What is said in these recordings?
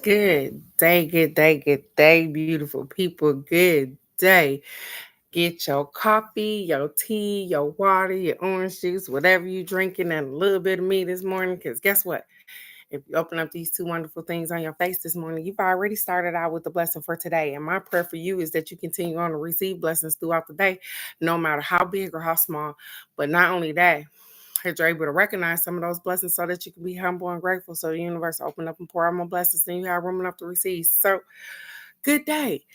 Good day, beautiful people. Good day. Get your coffee, your tea, your water, your orange juice, whatever you drinking, and a little bit of me this morning. Because guess what? If you open up these two wonderful things on your face this morning, you've already started out with the blessing for today. And my prayer for you is that you continue on to receive blessings throughout the day, no matter how big or how small. But not only that, that you're able to recognize some of those blessings so that you can be humble and grateful. So the universe open up and pour out more blessings and you have room enough to receive. So good day.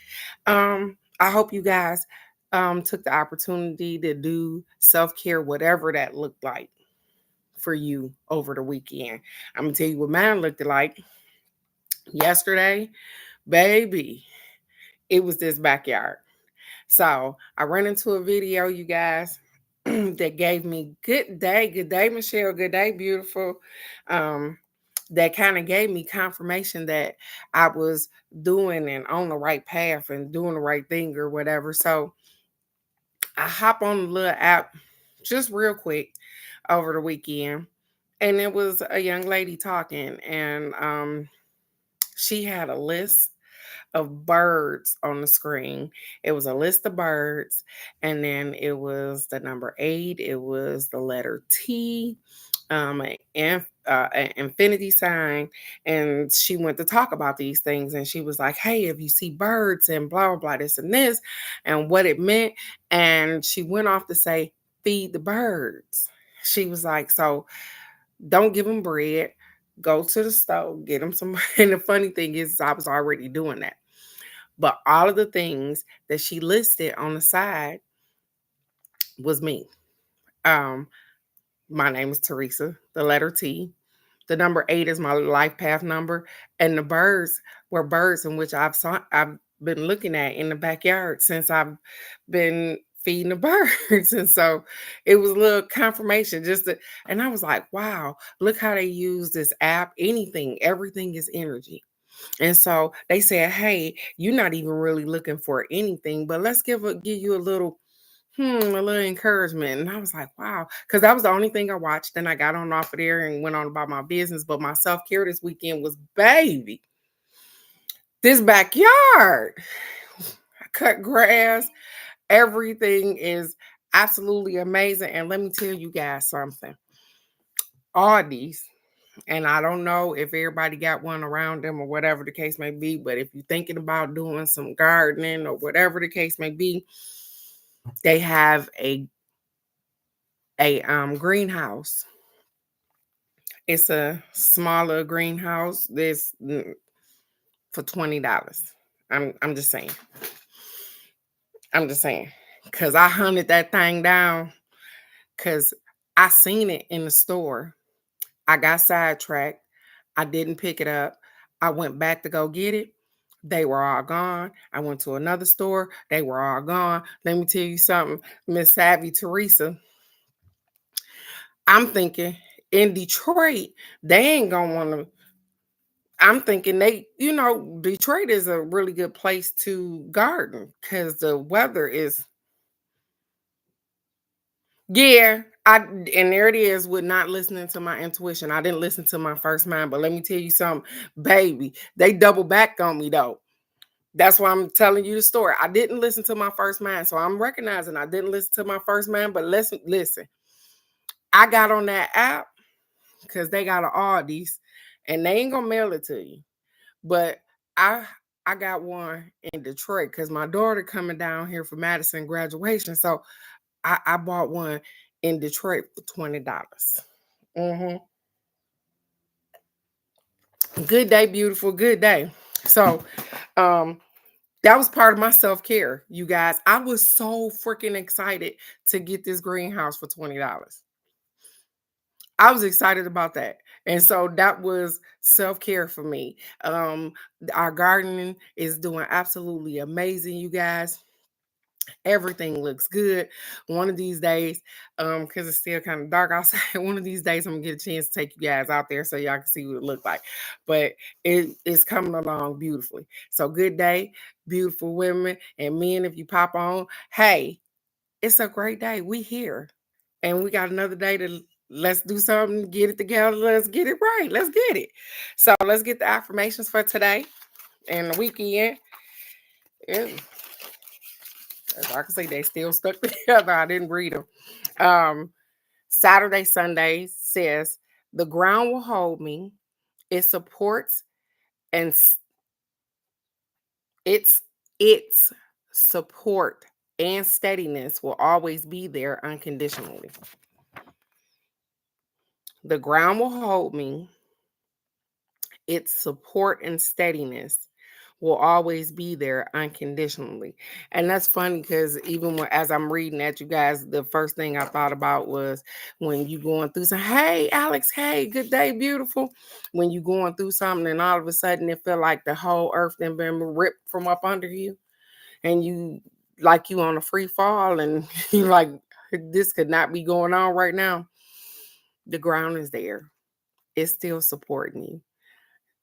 I hope you guys took the opportunity to do self-care, whatever that looked like for you over the weekend. I'm gonna tell you what mine looked like yesterday, baby. It was this backyard. So I ran into a video, you guys, that gave me good day, Michelle, good day, beautiful. Um, that kind of gave me confirmation that I was doing and on the right path and doing the right thing or whatever. So I hop on the little app just real quick over the weekend, and it was a young lady talking, and she had a list of birds on the screen. It was a list of birds, and then it was the number 8. It was the letter T, an infinity sign, and she went to talk about these things. And she was like, "Hey, if you see birds and blah blah blah, this and this, and what it meant," and she went off to say, "Feed the birds." She was like, "So don't give them bread." Go to the store, get them some. And the funny thing is, I was already doing that. But all of the things that she listed on the side was me. Um, my name is Teresa, the letter T. The number 8 is my life path number. And the birds were birds in which I've been looking at in the backyard since I've been feeding the birds. And so it was a little confirmation and I was like, wow, look how they use this app. Everything is energy. And so they said, "Hey, you're not even really looking for anything, but let's give you a little encouragement." And I was like, "Wow," because that was the only thing I watched. Then I got on off of there and went on about my business. But my self care this weekend was baby this backyard. I cut grass. Everything is absolutely amazing. And let me tell you guys something. All these. And I don't know if everybody got one around them or whatever the case may be, but if you're thinking about doing some gardening or whatever the case may be, they have a greenhouse. It's a smaller greenhouse. This for $20. I'm just saying. I'm just saying. Cause I hunted that thing down because I seen it in the store. I got sidetracked. I didn't pick it up. I went back to go get it. They were all gone. I went to another store. They were all gone. Let me tell you something, Miss Savvy Teresa. I'm thinking in Detroit, they ain't gonna want to. I'm thinking Detroit is a really good place to garden because the weather is, yeah. And there it is with not listening to my intuition. I didn't listen to my first mind, but let me tell you something, baby. They double back on me though. That's why I'm telling you the story. I didn't listen to my first mind. So I'm recognizing I didn't listen to my first mind, but listen. I got on that app because they got an Aldi's and they ain't gonna mail it to you. But I I got one in Detroit because my daughter coming down here for Madison graduation. So I bought one in Detroit for $20. hmm Good day, beautiful. Good day. So um that was part of my self-care, you guys. I was so freaking excited to get this greenhouse for $20. I was excited about that. And so that was self-care for me. Um, our gardening is doing absolutely amazing, you guys. Everything looks good. One of these days, because it's still kind of dark outside, one of these days I'm gonna get a chance to take you guys out there so y'all can see what it look like. But it is coming along beautifully. So good day, beautiful women and men. If you pop on, hey, it's a great day. We here. And we got another day to let's do something, get it together, let's get it right, let's get it. So let's get the affirmations for today and the weekend. It, as I can see, they still stuck together. I didn't read them. Um, Saturday, Sunday says, the ground will hold me. It supports and its its support and steadiness will always be there unconditionally. The ground will hold me. Its support and steadiness will always be there unconditionally. And that's funny because even as I'm reading that, you guys, the first thing I thought about was when you going through some, hey, Alex, hey, good day, beautiful. When you going through something and all of a sudden it felt like the whole earth then been ripped from up under you and you like you on a free fall and you like, this could not be going on right now. The ground is there. It's still supporting you.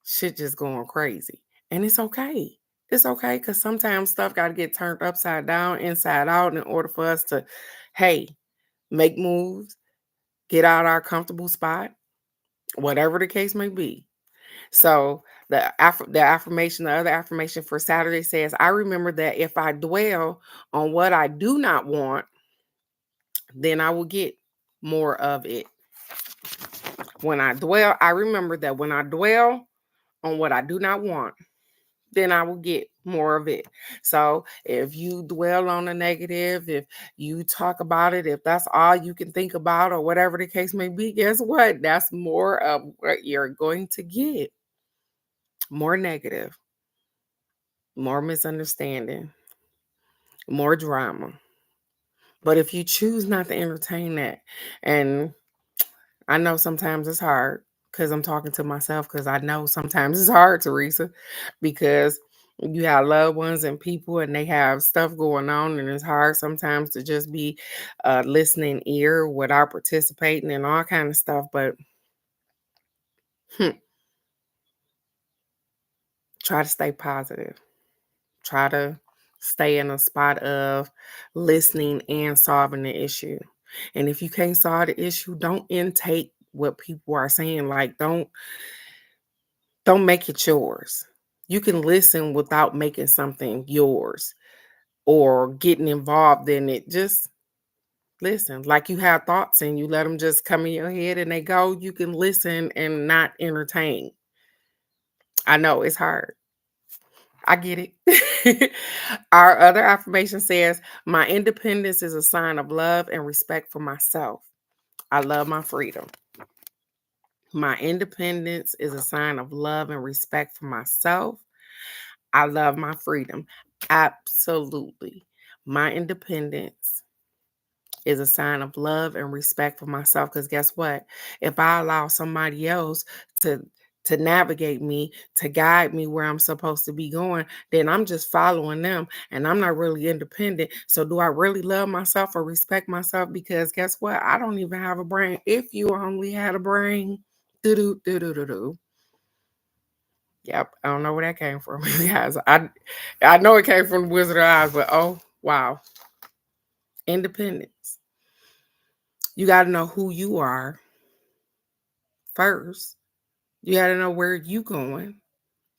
Shit just going crazy. And it's okay. It's okay because sometimes stuff got to get turned upside down, inside out in order for us to, hey, make moves, get out our comfortable spot, whatever the case may be. So the affirmation, the other affirmation for Saturday says, I remember that if I dwell on what I do not want, then I will get more of it. I remember that when I dwell on what I do not want, then I will get more of it. So if you dwell on the negative, if you talk about it, if that's all you can think about, or whatever the case may be, guess what? That's more of what you're going to get. More negative, more misunderstanding, more drama. But if you choose not to entertain that, and I know sometimes it's hard because I'm talking to myself because I know sometimes it's hard, Teresa, because you have loved ones and people and they have stuff going on and it's hard sometimes to just be a listening ear without participating and all kind of stuff. But try to stay positive. Try to stay in a spot of listening and solving the issue. And if you can't solve the issue, don't intake what people are saying. Like don't make it yours. You can listen without making something yours or getting involved in it. Just listen. Like you have thoughts and you let them just come in your head and they go. You can listen and not entertain. I know it's hard. I get it. Our other affirmation says, my independence is a sign of love and respect for myself. I love my freedom. My independence is a sign of love and respect for myself. I love my freedom. Absolutely. My independence is a sign of love and respect for myself. Because guess what? If I allow somebody else to navigate me, to guide me where I'm supposed to be going, then I'm just following them and I'm not really independent. So do I really love myself or respect myself? Because guess what? I don't even have a brain. If you only had a brain, do do do do do do. Yep, I don't know where that came from, guys. I know it came from the Wizard of Oz, but oh wow, independence. You got to know who you are first. You got to know where you going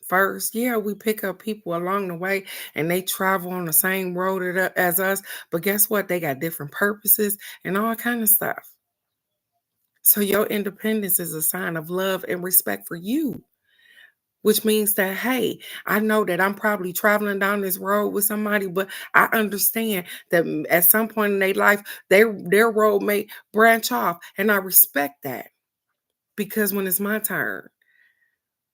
first. Yeah, we pick up people along the way, and they travel on the same road as us. But guess what? They got different purposes and all kind of stuff. So your independence is a sign of love and respect for you. Which means that, hey, I know that I'm probably traveling down this road with somebody, but I understand that at some point in their life, their road may branch off. And I respect that because when it's my turn,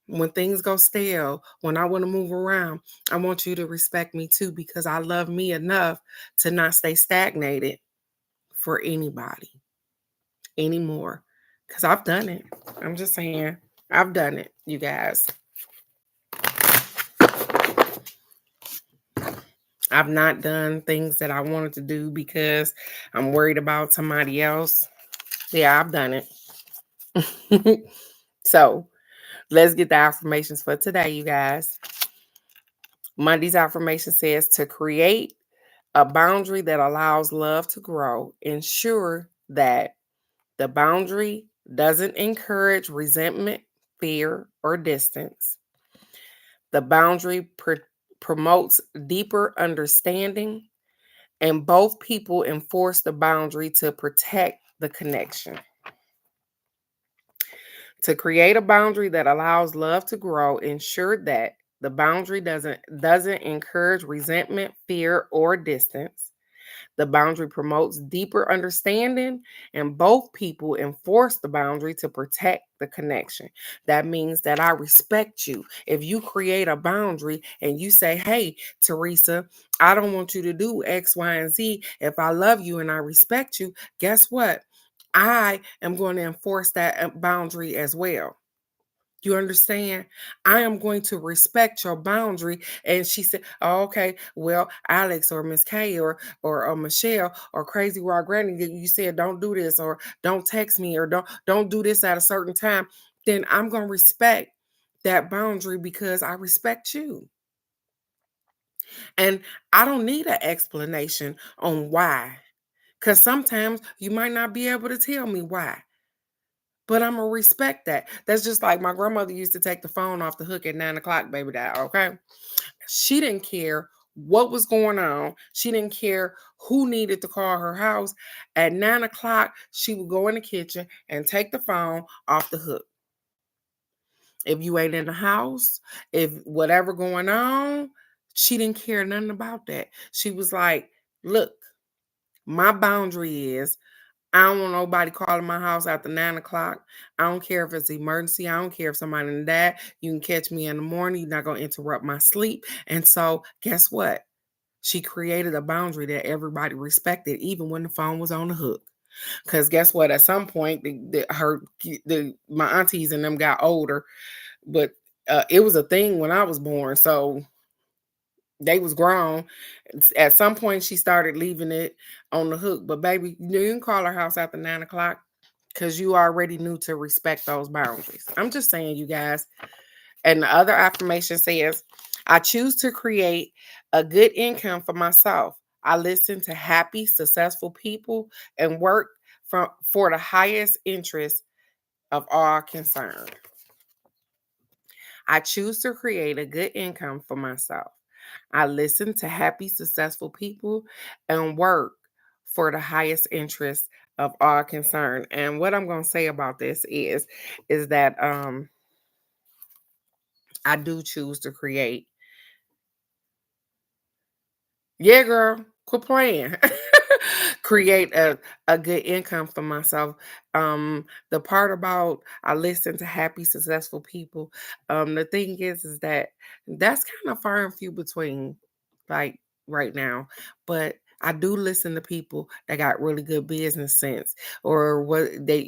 when things go stale, when I want to move around, I want you to respect me too because I love me enough to not stay stagnated for anybody anymore. Because I've done it. I'm just saying, I've done it, you guys. I've not done things that I wanted to do because I'm worried about somebody else. Yeah, I've done it. So let's get the affirmations for today, you guys. Monday's affirmation says to create a boundary that allows love to grow. Ensure that The boundary doesn't encourage resentment, fear, or distance. The boundary promotes deeper understanding, and both people enforce the boundary to protect the connection. To create a boundary that allows love to grow, ensure that the boundary doesn't encourage resentment, fear, or distance. The boundary promotes deeper understanding, and both people enforce the boundary to protect the connection. That means that I respect you. If you create a boundary and you say, hey, Teresa, I don't want you to do X, Y, and Z. If I love you and I respect you, guess what? I am going to enforce that boundary as well. You understand? I am going to respect your boundary. And she said, oh, okay, well, Alex or Miss K or Michelle or Crazy Rock Granny, you said don't do this or don't text me or don't do this at a certain time. Then I'm gonna respect that boundary because I respect you. And I don't need an explanation on why. Because sometimes you might not be able to tell me why. But I'm gonna respect that. That's just like my grandmother used to take the phone off the hook at 9 o'clock, baby dad. Okay. She didn't care what was going on. She didn't care who needed to call her house. At 9 o'clock, she would go in the kitchen and take the phone off the hook. If you ain't in the house, if whatever going on, she didn't care nothing about that. She was like, look, my boundary is I don't want nobody calling my house after 9 o'clock. I don't care if it's an emergency. I don't care if somebody died. You can catch me in the morning. You're not going to interrupt my sleep. And so, guess what? She created a boundary that everybody respected, even when the phone was on the hook. Because guess what? At some point, my aunties and them got older, but it was a thing when I was born. So they was grown. At some point, she started leaving it on the hook. But baby, you can call her house after 9 o'clock because you already knew to respect those boundaries. I'm just saying, you guys. And the other affirmation says, I choose to create a good income for myself. I listen to happy, successful people and work for the highest interest of all concerned. I choose to create a good income for myself. I listen to happy, successful people and work for the highest interest of all concerned. And what I'm going to say about this is that I do choose to create. Yeah, girl, quit playing. Create a good income for myself. The part about I listen to happy, successful people. The thing is that that's kind of far and few between, like right now. But I do listen to people that got really good business sense, or what they,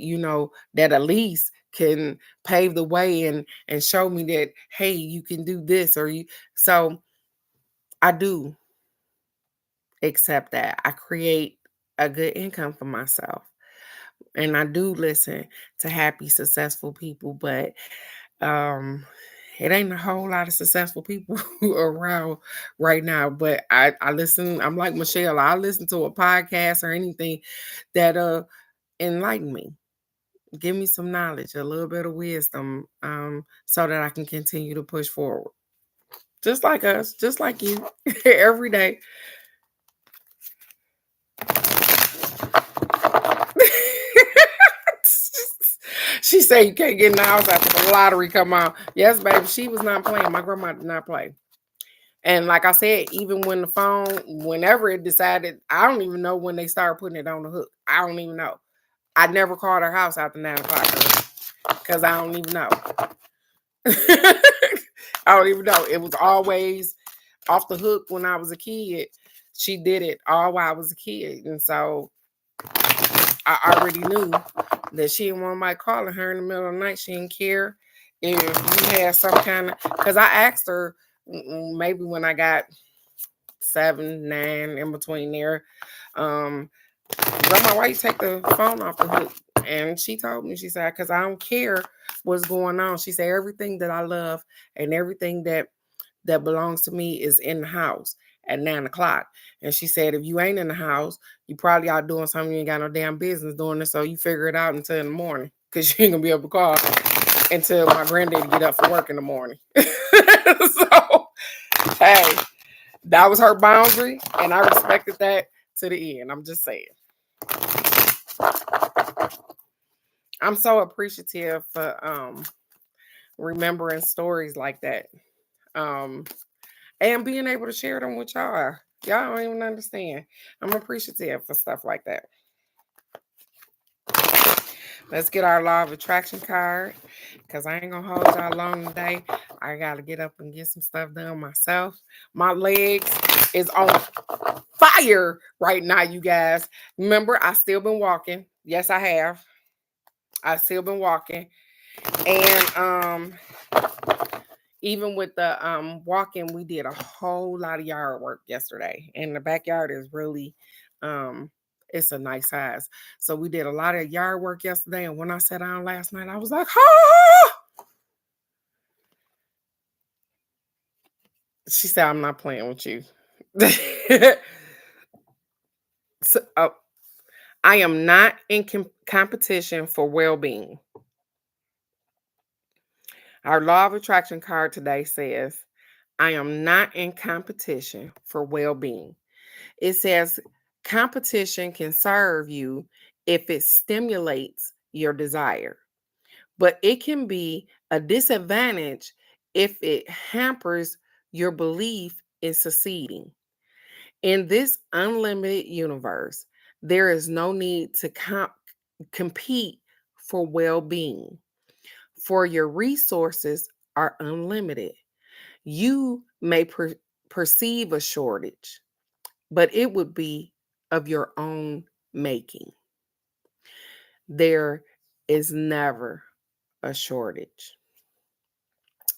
that at least can pave the way and show me that hey, you can do this or you. So I do accept that. I create a good income for myself. And I do listen to happy, successful people, but um it ain't a whole lot of successful people around right now. But I listen, I'm like Michelle, I listen to a podcast or anything that enlighten me. Give me some knowledge, a little bit of wisdom, so that I can continue to push forward. Just like us, just like you, every day. She said you can't get in the house after the lottery come out. Yes, baby, she was not playing. My grandma did not play. And like I said, even when the phone, whenever it decided, I don't even know when they started putting it on the hook. I don't even know. I never called her house after 9 o'clock because I don't even know. I don't even know. It was always off the hook when I was a kid. She did it all while I was a kid. And so I already knew that she didn't want somebody calling her in the middle of the night. She didn't care if you had some kind of, because I asked her maybe when I got 7, 9 in between there, Grandma, why you take the phone off the hook? And she told me, she said, because I don't care what's going on. She said, everything that I love and everything that belongs to me is in the house. at 9 o'clock. And she said, if you ain't in the house, you probably out doing something you ain't got no damn business doing it. So you figure it out until in the morning because you ain't gonna be able to call until my granddaddy get up for work in the morning. So, hey, that was her boundary, and I respected that to the end. I'm just saying. I'm so appreciative for remembering stories like that. And being able to share them with y'all. Y'all don't even understand. I'm appreciative for stuff like that. Let's get our law of attraction card because I ain't gonna hold y'all long today. I gotta get up and get some stuff done myself. My legs is on fire right now, you guys. Remember, I still been walking. Yes, I have. I still been walking. And even with the walking, we did a whole lot of yard work yesterday. And the backyard is really it's a nice size. So we did a lot of yard work yesterday. And when I sat down last night, I was like, ah! She said, I'm not playing with you. So, I am not in competition for well-being. Our law of attraction card today says, I am not in competition for well-being. It says competition can serve you if it stimulates your desire, but it can be a disadvantage if it hampers your belief in succeeding. In this unlimited universe, there is no need to compete for well being, for your resources are unlimited. You may perceive a shortage, but it would be of your own making. There is never a shortage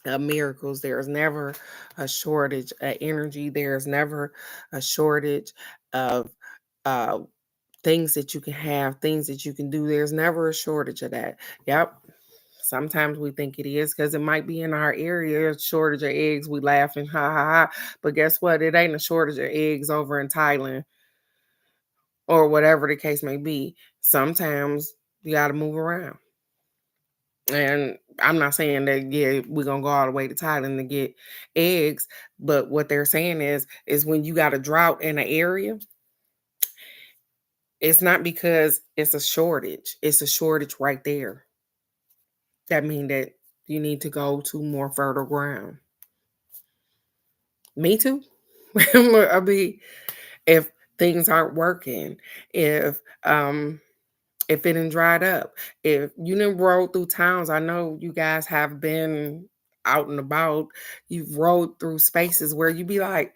of miracles. There is never a shortage of energy. There is never a shortage of uh, things that you can have, things that you can do. There's never a shortage of that. Yep. Sometimes we think it is because it might be in our area, a shortage of eggs. We laugh and ha ha ha. But guess what? It ain't a shortage of eggs over in Thailand or whatever the case may be. Sometimes you got to move around. And I'm not saying that, yeah, we're going to go all the way to Thailand to get eggs. But what they're saying is when you got a drought in an area, it's not because it's a shortage. It's a shortage right there. That means that you need to go to more fertile ground. Me too. I mean, if things aren't working, if it didn't dried up, if you didn't roll through towns, I know you guys have been out and about. You've rode through spaces where you be like,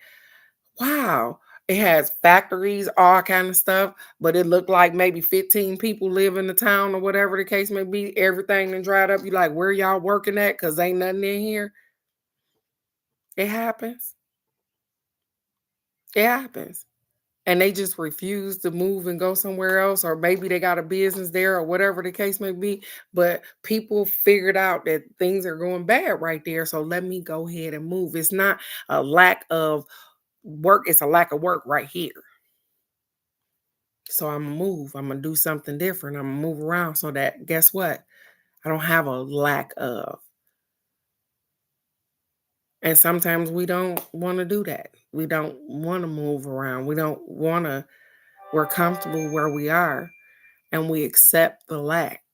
wow, it has factories, all kind of stuff, but it looked like maybe 15 people live in the town or whatever the case may be. Everything then dried up. You like, where y'all working at? Because ain't nothing in here. It happens. It happens. And they just refuse to move and go somewhere else, or maybe they got a business there or whatever the case may be. But people figured out that things are going bad right there. So let me go ahead and move. It's not a lack of work, it's a lack of work right here. So I'm gonna move. I'm gonna do something different. I'm gonna move around so that guess what? I don't have a lack of. And sometimes we don't want to do that. We don't want to move around. We don't want to, we're comfortable where we are and we accept the lack.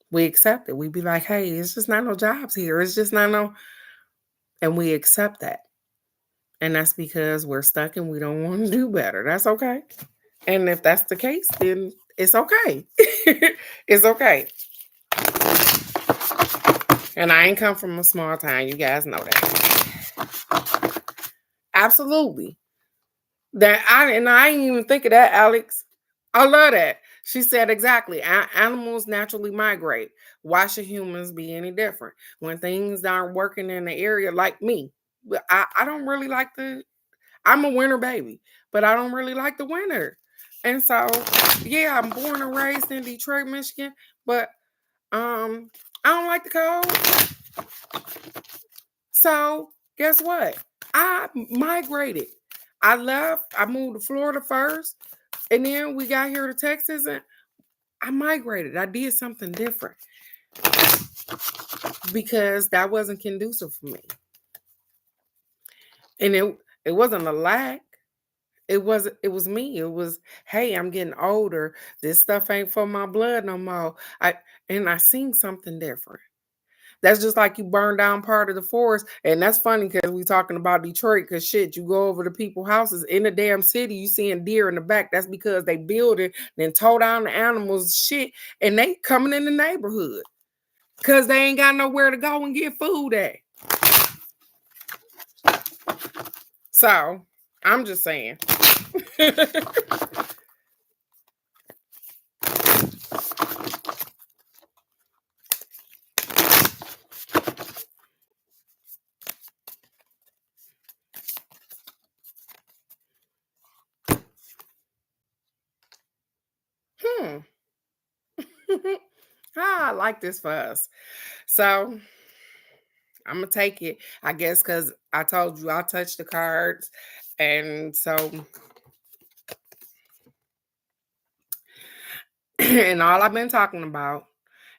We accept it. We be like, hey, it's just not no jobs here. It's just not no, and we accept that. And that's because we're stuck and we don't want to do better. That's okay. And if that's the case, then it's okay. It's okay. And I ain't come from a small town. You guys know that. Absolutely. I didn't even think of that, Alex. I love that. She said exactly. Animals naturally migrate. Why should humans be any different? When things aren't working in the area, like me, I don't really like I'm a winter baby, but I don't really like the winter. And so, yeah, I'm born and raised in Detroit, Michigan, but I don't like the cold. So Guess what? I migrated. I left. I moved to Florida first, and then we got here to Texas, and I migrated. I did something different because that wasn't conducive for me, and it wasn't a lack. It was me. It was, hey, I'm getting older. This stuff ain't for my blood no more. I seen something different. That's just like you burn down part of the forest. And that's funny because we talking about Detroit, because shit, you go over to people's houses in the damn city, you seeing deer in the back. That's because they build it, then tow down the animals, shit, and they coming in the neighborhood. Cause they ain't got nowhere to go and get food at. So I'm just saying. hmm. I like this for us. So I'm gonna take it, I guess, because I told you I'll touch the cards. And so, and all I've been talking about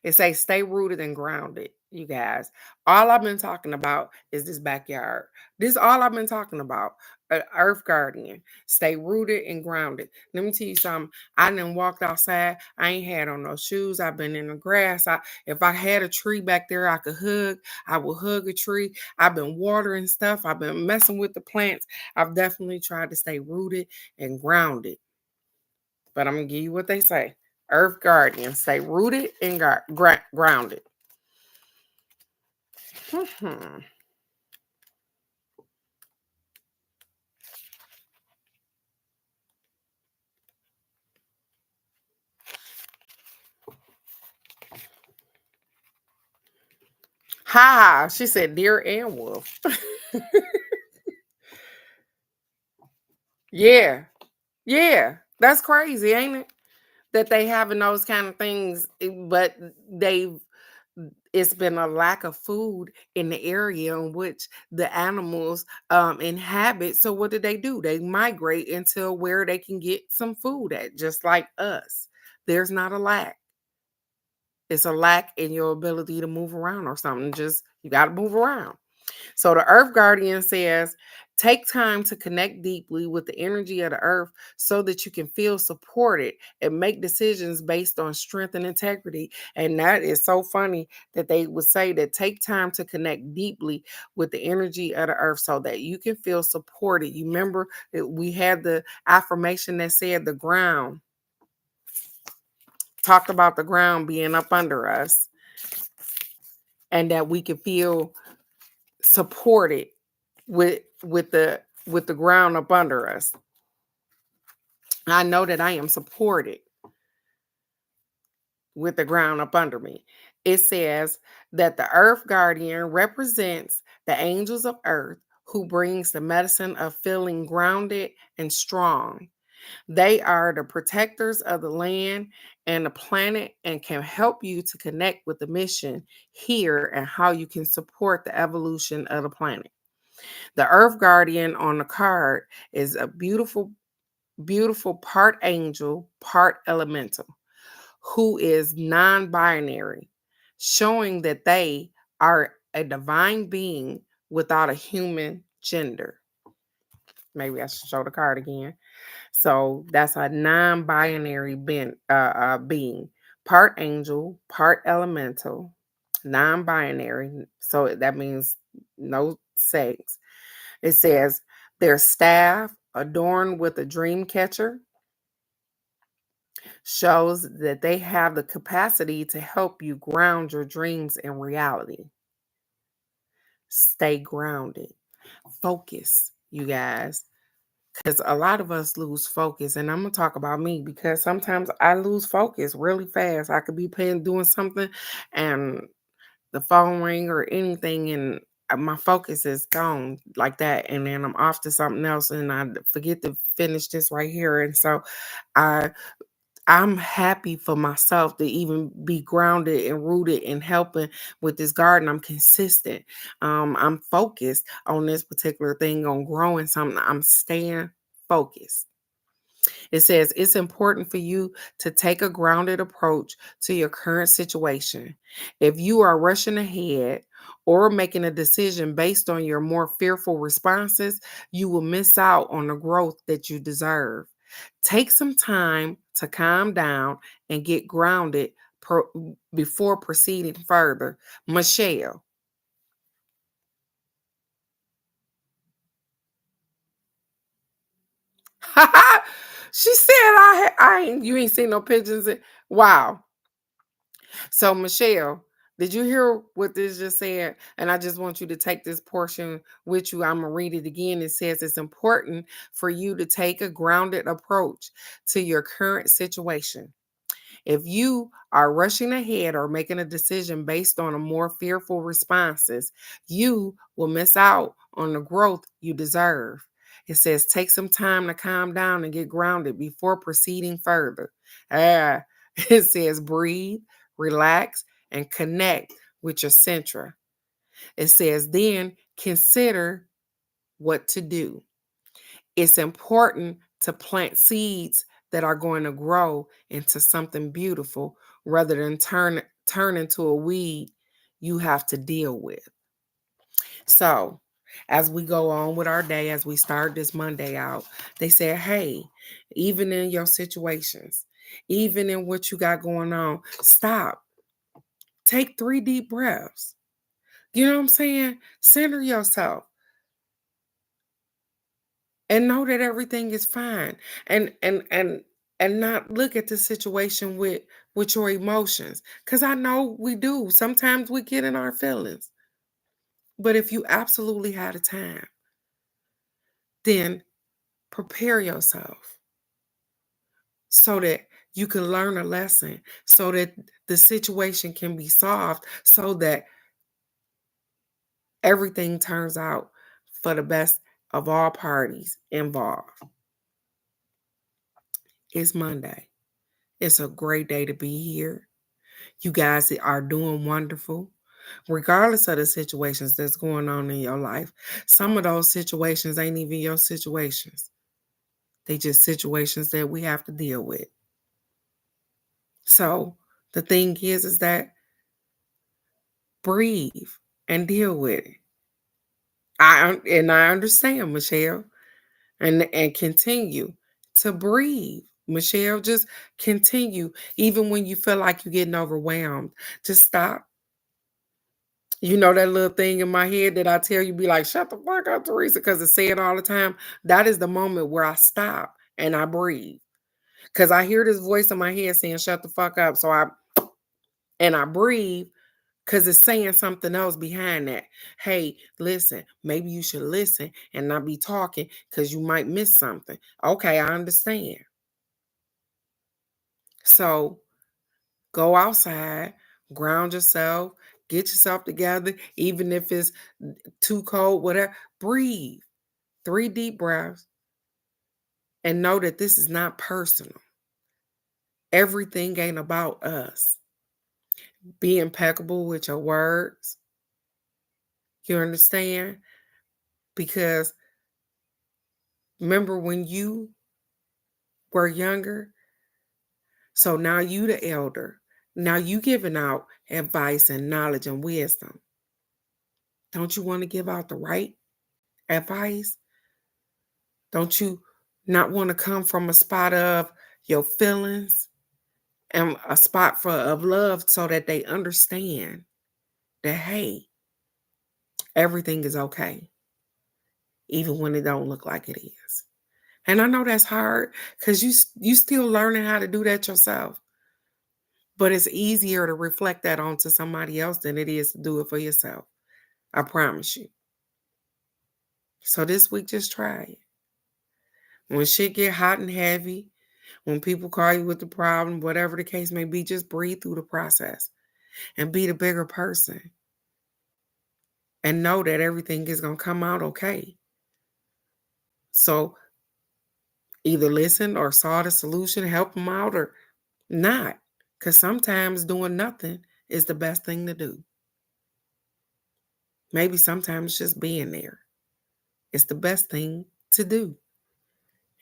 is say stay rooted and grounded, you guys. All I've been talking about is this backyard. This is all I've been talking about. Earth Guardian. Stay rooted and grounded. Let me tell you something. I done walked outside. I ain't had on no shoes. I've been in the grass. If I had a tree back there I could hug, I would hug a tree. I've been watering stuff. I've been messing with the plants. I've definitely tried to stay rooted and grounded. But I'm gonna give you what they say. Earth Guardian, stay rooted and grounded. Mhm. Ha! She said deer and wolf. Yeah, yeah, that's crazy, ain't it? That they having those kind of things, but they've it's been a lack of food in the area in which the animals inhabit. So what do? They migrate into where they can get some food at, just like us. There's not a lack. It's a lack in your ability to move around or something. Just you got to move around. So the Earth Guardian says, take time to connect deeply with the energy of the earth so that you can feel supported and make decisions based on strength and integrity. And that is so funny that they would say that take time to connect deeply with the energy of the earth so that you can feel supported. You remember that we had the affirmation that said the ground, talked about the ground being up under us and that we can feel supported with the ground up under us. I know that I am supported with the ground up under me. It says that the earth guardian represents the angels of earth who brings the medicine of feeling grounded and strong. They are the protectors of the land and the planet and can help you to connect with the mission here and how you can support the evolution of the planet. The earth guardian on the card is a beautiful part angel, part elemental, who is non binary, showing that they are a divine being without a human gender. Maybe I should show the card again. So that's a non binary being, part angel, part elemental, non binary. So that means no sex. It says their staff, adorned with a dream catcher, shows that they have the capacity to help you ground your dreams in reality. Stay grounded. Focus, you guys. Because a lot of us lose focus. And I'm going to talk about me because sometimes I lose focus really fast. I could be doing something and the phone ring or anything, and my focus is gone like that. And then I'm off to something else and I forget to finish this right here. And so I I'm happy for myself to even be grounded and rooted and helping with this garden. I'm consistent. I'm focused on this particular thing, on growing something. I'm staying focused. It says it's important for you to take a grounded approach to your current situation. If you are rushing ahead or making a decision based on your more fearful responses, you will miss out on the growth that you deserve. Take some time to calm down and get grounded before proceeding further. Michelle. She said, I ain't, you ain't seen no pigeons. Wow. So, Michelle, did you hear what this just said? And I just want you to take this portion with you. I'm going to read it again. It says it's important for you to take a grounded approach to your current situation. If you are rushing ahead or making a decision based on a more fearful responses, you will miss out on the growth you deserve. It says take some time to calm down and get grounded before proceeding further. Ah, it says breathe, relax, and connect with your centra. It says then consider what to do. It's important to plant seeds that are going to grow into something beautiful rather than turn into a weed you have to deal with. So, as we go on with our day, as we start this Monday out, they said, hey, even in your situations, even in what you got going on, stop. Take 3 deep breaths. You know what I'm saying? Center yourself and know that everything is fine. And not look at the situation with your emotions, because I know we do sometimes. We get in our feelings, but if you absolutely had a time, then prepare yourself so that you can learn a lesson, so that the situation can be solved, so that everything turns out for the best of all parties involved. It's Monday. It's a great day to be here. You guys are doing wonderful, regardless of the situations that's going on in your life. Some of those situations ain't even your situations, they just situations that we have to deal with. So the thing is that breathe and deal with it. I understand, Michelle, and continue to breathe. Michelle, just continue. Even when you feel like you're getting overwhelmed, just stop. You know that little thing in my head that I tell you, be like, shut the fuck up, Teresa, because I say it all the time. That is the moment where I stop and I breathe. Because I hear this voice in my head saying, shut the fuck up. So I breathe because it's saying something else behind that. Hey, listen, maybe you should listen and not be talking because you might miss something. Okay, I understand. So go outside, ground yourself, get yourself together, even if it's too cold, whatever. Breathe 3 deep breaths and know that this is not personal. Everything ain't about us. Be impeccable with your words. You understand? Because remember when you were younger, so now you the elder. Now you giving out advice and knowledge and wisdom. Don't you want to give out the right advice? Don't you not want to come from a spot of your feelings and a spot for of love so that they understand that hey, everything is okay, even when it don't look like it is. And I know that's hard because you still learning how to do that yourself. But it's easier to reflect that onto somebody else than it is to do it for yourself. I promise you. So this week, just try it. When shit get hot and heavy, when people call you with the problem, whatever the case may be, just breathe through the process and be the bigger person and know that everything is going to come out okay. So either listen or saw the solution, help them out, or Not. Because sometimes doing nothing is the best thing to do. Maybe sometimes just being there is the best thing to do.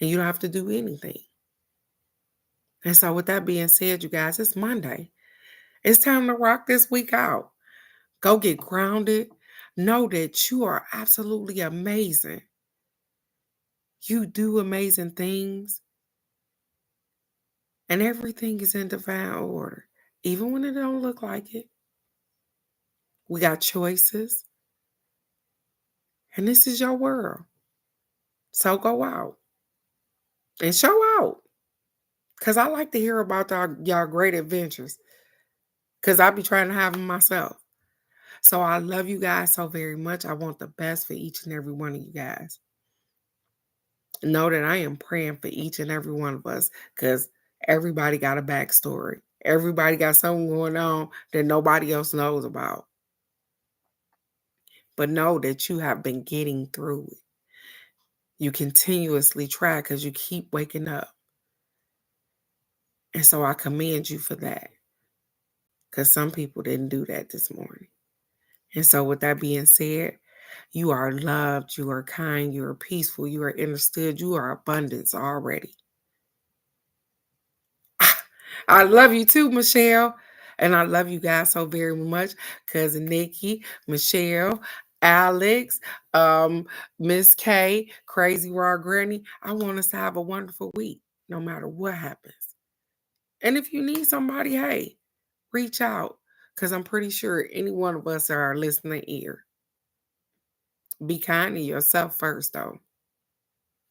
And you don't have to do anything. And so, with that being said, you guys, it's Monday. It's time to rock this week out. Go get grounded. Know that you are absolutely amazing. You do amazing things. And everything is in divine order. Even when it don't look like it. We got choices. And this is your world. So go out and show out. Because I like to hear about y'all great adventures. Because I be trying to have them myself. So I love you guys so very much. I want the best for each and every one of you guys. Know that I am praying for each and every one of us because everybody got a backstory. Everybody got something going on that nobody else knows about. But know that you have been getting through it. You continuously try because you keep waking up. And so I commend you for that because some people didn't do that this morning. And so, with that being said, you are loved, you are kind, you are peaceful, you are understood, you are abundance already. I love you too, Michelle. And I love you guys so very much. Cousin Nikki, Michelle, Alex, Miss K, Crazy Raw Granny. I want us to have a wonderful week, no matter what happens. And if you need somebody, hey, reach out. Because I'm pretty sure any one of us are listening ear. Be kind to yourself first, though.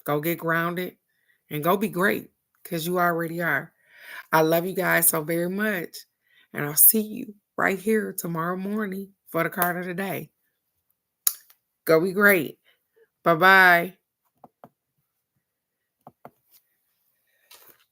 Go get grounded and go be great because you already are. I love you guys so very much. And I'll see you right here tomorrow morning for the card of the day. Go be great. Bye bye.